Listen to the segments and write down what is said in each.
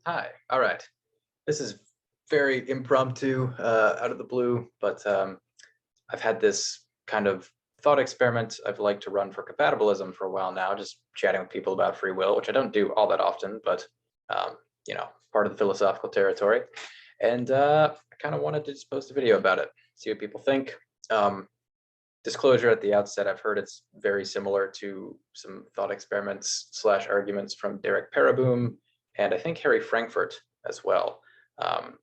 Hi. All right. This is very impromptu, out of the blue, but I've had this kind of thought experiment I've liked to run for compatibilism for a while now, just chatting with people about free will, which I don't do all that often, but um, part of the philosophical territory. And I kind of wanted to just post a video about it, see what people think. Disclosure at the outset, I've heard it's very similar to some thought experiments slash arguments from Derek Pereboom and I think Harry Frankfurt as well. Um,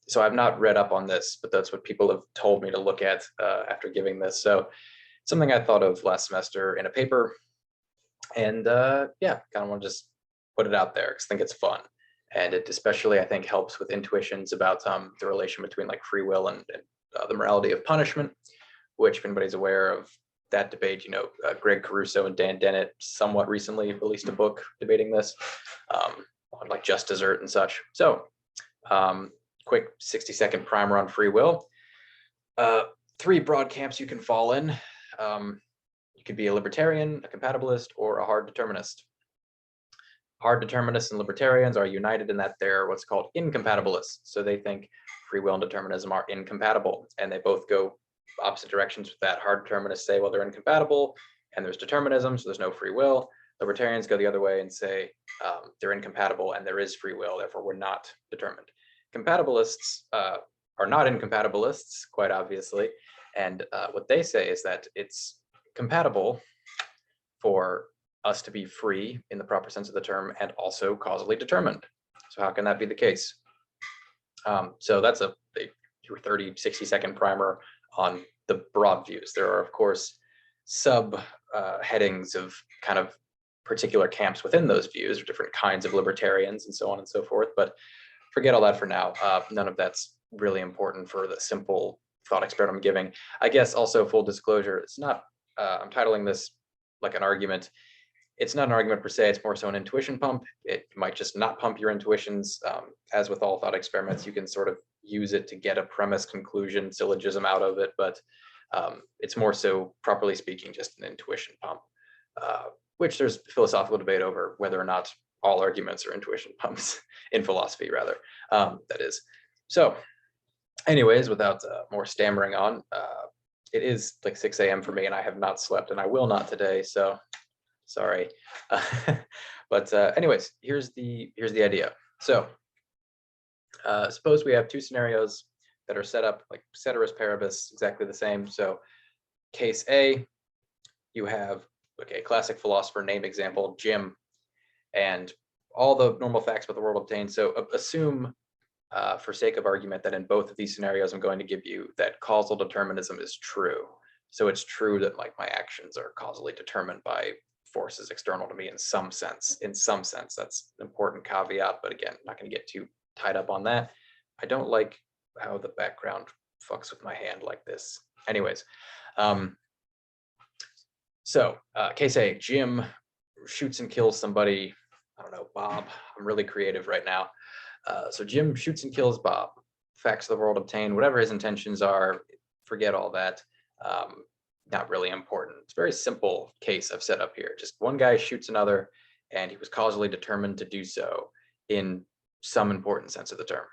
so I've not read up on this, but that's what people have told me to look at after giving this. So something I thought of last semester in a paper, and yeah, kind of want to just put it out there because I think it's fun, and it especially I think helps with intuitions about the relation between like free will and the morality of punishment, which if anybody's aware of that debate, Greg Caruso and Dan Dennett somewhat recently released a book debating this on like just desert and such. So quick 60-second primer on free will. Three broad camps you can fall in. You could be a libertarian, a compatibilist, or a hard determinist. Hard determinists and libertarians are united in that they're what's called incompatibilists. So they think free will and determinism are incompatible, and they both go opposite directions with that. Hard determinists say, well, they're incompatible, and there's determinism, so there's no free will. Libertarians go the other way and say they're incompatible and there is free will, therefore we're not determined. Compatibilists are not incompatibilists, quite obviously, and what they say is that it's compatible for us to be free in the proper sense of the term and also causally determined. So how can that be the case? So that's a 30, 60-second primer on the broad views. There are, of course, sub headings of kind of particular camps within those views, or different kinds of libertarians and so on and so forth. But forget all that for now. None of that's really important for the simple thought experiment I'm giving. I guess also full disclosure, it's not, I'm titling this like an argument. It's not an argument per se, it's more so an intuition pump. It might just not pump your intuitions. As with all thought experiments, you can sort of use it to get a premise, conclusion, syllogism out of it, but it's more so, properly speaking, just an intuition pump, which there's philosophical debate over whether or not all arguments are intuition pumps, in philosophy rather, that is. So anyways, without more stammering on, it is like 6 a.m. for me and I have not slept and I will not today, so sorry. But anyways, here's the idea. So suppose we have two scenarios that are set up like ceteris paribus, exactly the same. So case A, you have, okay, classic philosopher name example, Jim, and all the normal facts about the world obtained. So assume, for sake of argument, that in both of these scenarios I'm going to give you that causal determinism is true. So it's true that like my actions are causally determined by forces external to me in some sense. In some sense, that's an important caveat, but again, I'm not going to get too tied up on that. I don't like how the background fucks with my hand like this. Anyways, so case A, Jim shoots and kills somebody. I don't know, Bob. I'm really creative right now. So Jim shoots and kills Bob. Facts of the world obtained, whatever his intentions are, forget all that. Not really important. It's a very simple case I've set up here. Just one guy shoots another, and he was causally determined to do so in some important sense of the term.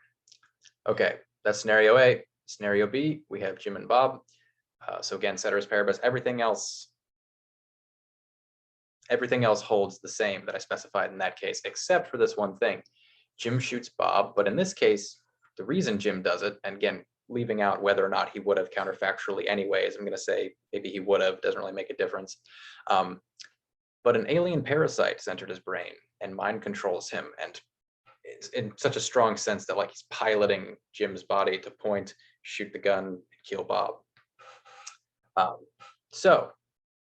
Okay, that's scenario A. Scenario B, we have Jim and Bob. So again, ceteris paribus, everything else holds the same that I specified in that case, except for this one thing. Jim shoots Bob, but in this case, the reason Jim does it, and again, leaving out whether or not he would have counterfactually anyways, I'm going to say maybe he would have, doesn't really make a difference. But an alien parasite has entered his brain and mind controls him, and it's in such a strong sense that like he's piloting Jim's body to point, shoot the gun, kill Bob. So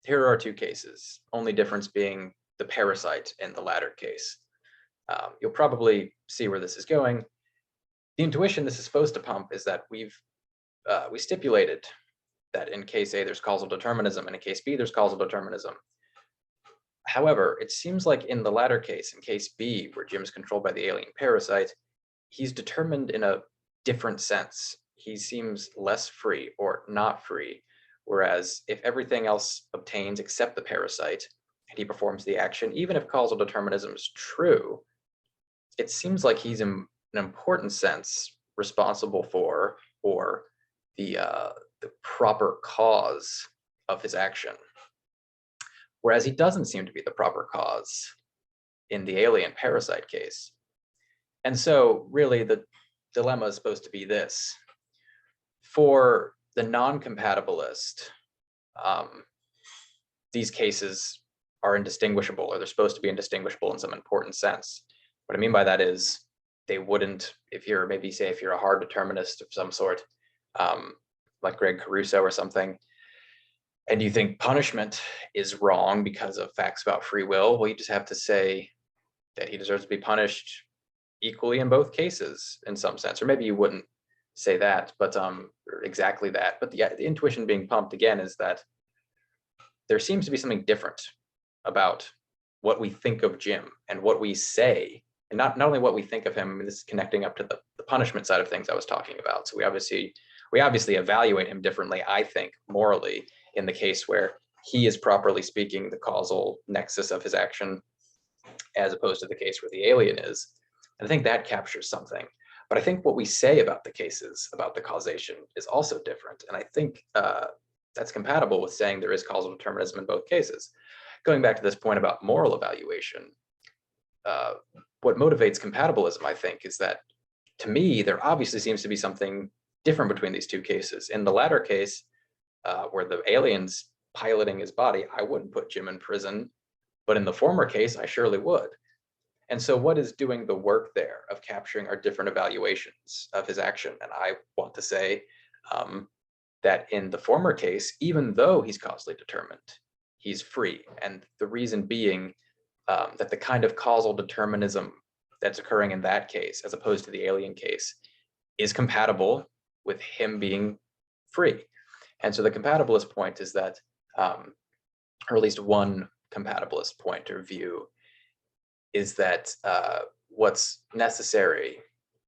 here are our two cases, only difference being the parasite in the latter case. You'll probably see where this is going. The intuition this is supposed to pump is that we stipulated that in case A there's causal determinism and in case B there's causal determinism. However, it seems like in the latter case, in case B, where Jim's controlled by the alien parasite, he's determined in a different sense. He seems less free or not free, whereas if everything else obtains except the parasite and he performs the action, even if causal determinism is true, it seems like he's in an important sense responsible for, or the proper cause of his action, whereas he doesn't seem to be the proper cause in the alien parasite case. And so really the dilemma is supposed to be this. For the non-compatibilist, these cases are indistinguishable, or they're supposed to be indistinguishable in some important sense. What I mean by that is they wouldn't, if you're maybe say if you're a hard determinist of some sort, like Greg Caruso or something, and you think punishment is wrong because of facts about free will, well, you just have to say that he deserves to be punished equally in both cases in some sense. Or maybe you wouldn't say that, but or exactly that. But the intuition being pumped again is that there seems to be something different about what we think of Jim and what we say, and not only what we think of him. I mean, this is connecting up to the punishment side of things I was talking about. So we obviously evaluate him differently, I think, morally, in the case where he is properly speaking the causal nexus of his action, as opposed to the case where the alien is. And I think that captures something. But I think what we say about the cases, about the causation, is also different. And I think that's compatible with saying there is causal determinism in both cases. Going back to this point about moral evaluation, what motivates compatibilism, I think, is that, to me, there obviously seems to be something different between these two cases. In the latter case, where the alien's piloting his body, I wouldn't put Jim in prison. But in the former case, I surely would. And so what is doing the work there of capturing our different evaluations of his action? And I want to say that in the former case, even though he's causally determined, he's free. And the reason being that the kind of causal determinism that's occurring in that case, as opposed to the alien case, is compatible with him being free. And so the compatibilist point is that, or at least one compatibilist point or view, is that what's necessary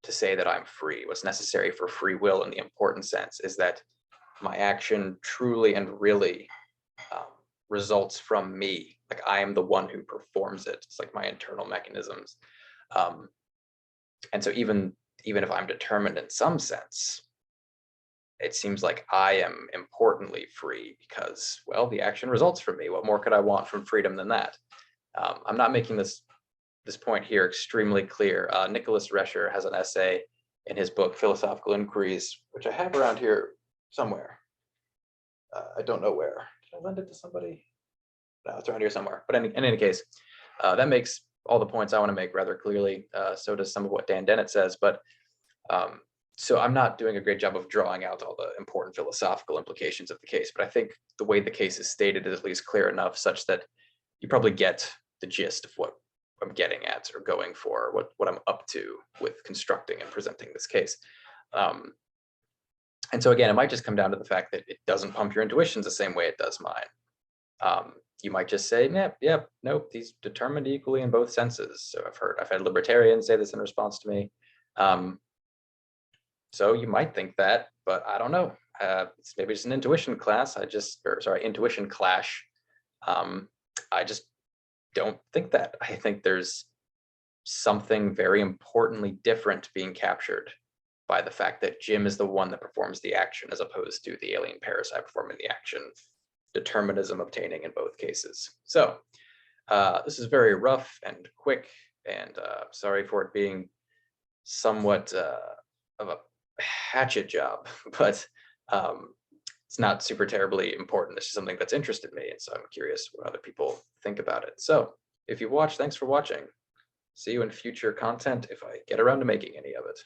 to say that I'm free, what's necessary for free will in the important sense, is that my action truly and really results from me. Like I am the one who performs it. It's like my internal mechanisms. And so even if I'm determined in some sense, it seems like I am importantly free because, well, the action results from me. What more could I want from freedom than that? I'm not making this point here extremely clear. Nicholas Rescher has an essay in his book, Philosophical Inquiries, which I have around here somewhere. I don't know where. Did I lend it to somebody? No, it's around here somewhere. But in any case, that makes all the points I want to make rather clearly. So does some of what Dan Dennett says. But so I'm not doing a great job of drawing out all the important philosophical implications of the case. But I think the way the case is stated is at least clear enough such that you probably get the gist of what I'm getting at or going for, what I'm up to with constructing and presenting this case. And so again, it might just come down to the fact that it doesn't pump your intuitions the same way it does mine. You might just say, nope, he's determined equally in both senses. So I've had libertarians say this in response to me. So you might think that, but I don't know. It's maybe just an intuition class. Intuition clash. I just don't think that. I think there's something very importantly different being captured by the fact that Jim is the one that performs the action as opposed to the alien parasite performing the action, determinism obtaining in both cases. So this is very rough and quick, and sorry for it being somewhat of a hatchet job, but it's not super terribly important. It's just something that's interested me, and so I'm curious what other people think about it. So if you've watched, thanks for watching. See you in future content if I get around to making any of it.